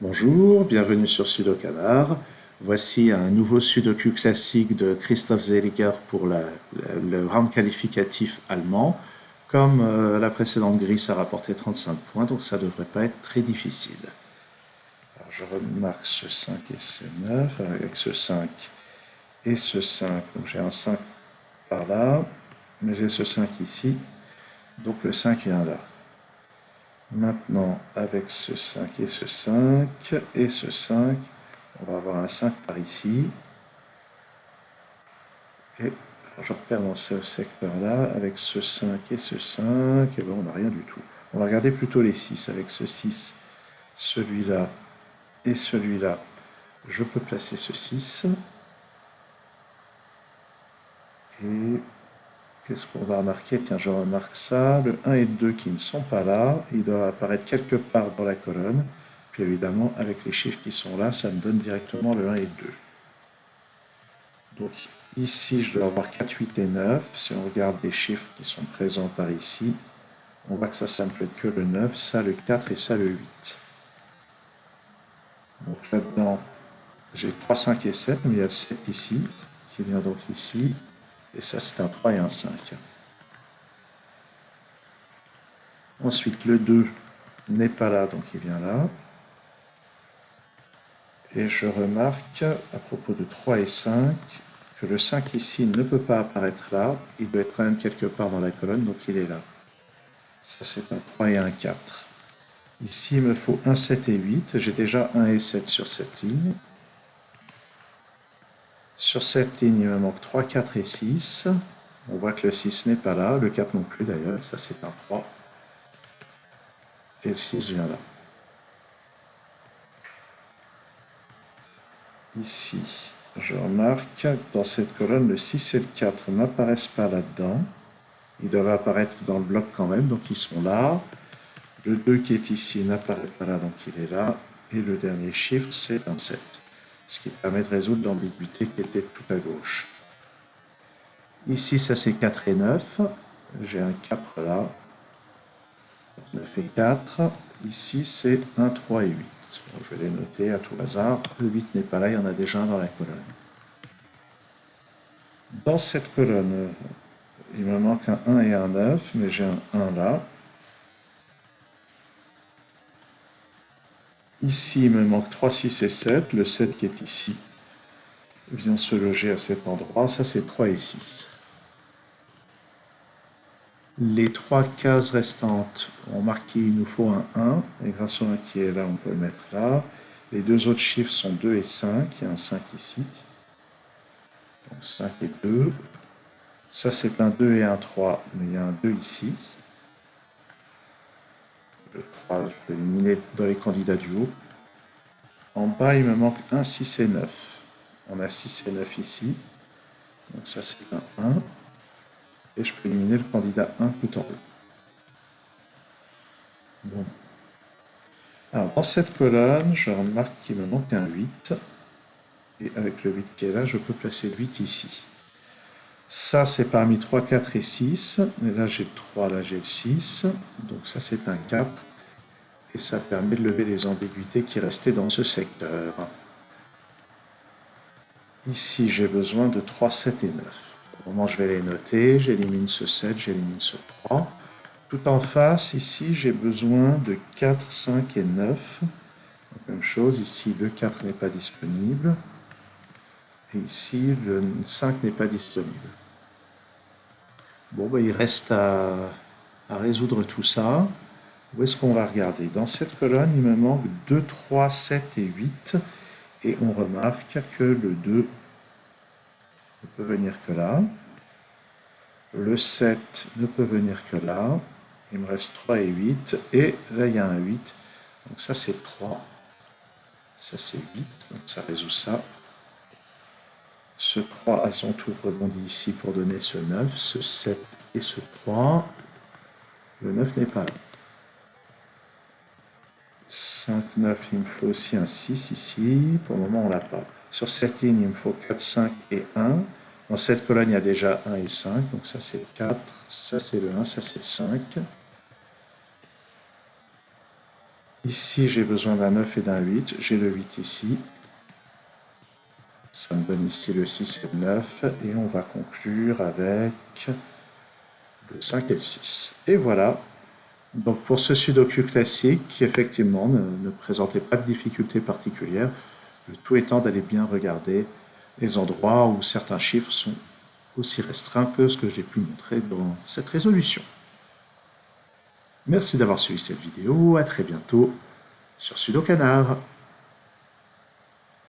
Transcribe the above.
Bonjour, bienvenue sur Sudokanar. Voici un nouveau Sudoku classique de Christoph Zeliger pour le round qualificatif allemand. Comme la précédente grille, ça rapportait 35 points, donc ça ne devrait pas être très difficile. Alors je remarque ce 5 et ce 9, avec ce 5 et ce 5. Donc j'ai un 5 par là, mais j'ai ce 5 ici, donc le 5 vient là. Maintenant, avec ce 5 et ce 5 et ce 5, on va avoir un 5 par ici. Et je repère dans ce secteur-là, avec ce 5 et ce 5, et ben on n'a rien du tout. On va regarder plutôt les 6. Avec ce 6, celui-là et celui-là, je peux placer ce 6. Et qu'est-ce qu'on va remarquer? Tiens, je remarque ça. Le 1 et le 2 qui ne sont pas là. Ils doivent apparaître quelque part dans la colonne. Puis évidemment, avec les chiffres qui sont là, ça me donne directement le 1 et le 2. Donc ici, je dois avoir 4, 8 et 9. Si on regarde les chiffres qui sont présents par ici, on voit que ça ne peut être que le 9, ça le 4 et ça le 8. Donc là-dedans, j'ai 3, 5 et 7, mais il y a le 7 ici, qui vient donc ici. Et ça, c'est un 3 et un 5. Ensuite, le 2 n'est pas là, donc il vient là. Et je remarque, à propos de 3 et 5, que le 5 ici ne peut pas apparaître là. Il doit être quand même quelque part dans la colonne, donc il est là. Ça, c'est un 3 et un 4. Ici, il me faut 1, 7 et 8. J'ai déjà 1 et 7 sur cette ligne. Sur cette ligne, il me manque 3, 4 et 6. On voit que le 6 n'est pas là, le 4 non plus d'ailleurs, ça c'est un 3. Et le 6 vient là. Ici, je remarque dans cette colonne, le 6 et le 4 n'apparaissent pas là-dedans. Ils doivent apparaître dans le bloc quand même, donc ils sont là. Le 2 qui est ici n'apparaît pas là, donc il est là. Et le dernier chiffre, c'est un 7. Ce qui permet de résoudre l'ambiguïté qui était tout à gauche. Ici, ça c'est 4 et 9. J'ai un 4 là. 9 et 4. Ici, c'est 1, 3 et 8. Bon, je vais les noter à tout hasard. Le 8 n'est pas là, il y en a déjà un dans la colonne. Dans cette colonne, il me manque un 1 et un 9, mais j'ai un 1 là. Ici, il me manque 3, 6 et 7. Le 7 qui est ici vient se loger à cet endroit. Ça, c'est 3 et 6. Les trois cases restantes ont marqué qu'il nous faut un 1. Et grâce au 1 qui est là, on peut le mettre là. Les deux autres chiffres sont 2 et 5. Il y a un 5 ici. Donc 5 et 2. Ça, c'est un 2 et un 3, mais il y a un 2 ici. Le 3, je peux éliminer dans les candidats du haut. En bas, il me manque 1, 6 et 9. On a 6 et 9 ici. Donc ça, c'est un 1. Et je peux éliminer le candidat 1 tout en haut. Bon. Alors, dans cette colonne, je remarque qu'il me manque un 8. Et avec le 8 qui est là, je peux placer le 8 ici. Ça, c'est parmi 3, 4 et 6. Mais là, j'ai le 3, là, j'ai le 6. Donc ça, c'est un 4. Et ça permet de lever les ambiguïtés qui restaient dans ce secteur. Ici, j'ai besoin de 3, 7 et 9. Au moment, je vais les noter. J'élimine ce 7, j'élimine ce 3. Tout en face, ici, j'ai besoin de 4, 5 et 9. Même chose, ici, le 4 n'est pas disponible. Et ici, le 5 n'est pas disponible. Bon, ben, il reste à résoudre tout ça. Où est-ce qu'on va regarder? Dans cette colonne, il me manque 2, 3, 7 et 8. Et on remarque que le 2 ne peut venir que là. Le 7 ne peut venir que là. Il me reste 3 et 8. Et là, il y a un 8. Donc ça, c'est 3. Ça, c'est 8. Donc ça résout ça. Ce 3 à son tour rebondit ici pour donner ce 9, ce 7 et ce 3. Le 9 n'est pas là. 5, 9, il me faut aussi un 6 ici. Pour le moment, on ne l'a pas. Sur cette ligne, il me faut 4, 5 et 1. Dans cette colonne, il y a déjà 1 et 5. Donc ça, c'est le 4. Ça, c'est le 1. Ça, c'est le 5. Ici, j'ai besoin d'un 9 et d'un 8. J'ai le 8 ici. Ça me donne ici le 6 et le 9. Et on va conclure avec le 5 et le 6. Et voilà. Donc pour ce sudoku classique, qui effectivement ne présentait pas de difficulté particulière, le tout étant d'aller bien regarder les endroits où certains chiffres sont aussi restreints que ce que j'ai pu montrer dans cette résolution. Merci d'avoir suivi cette vidéo, à très bientôt sur Sudokanar.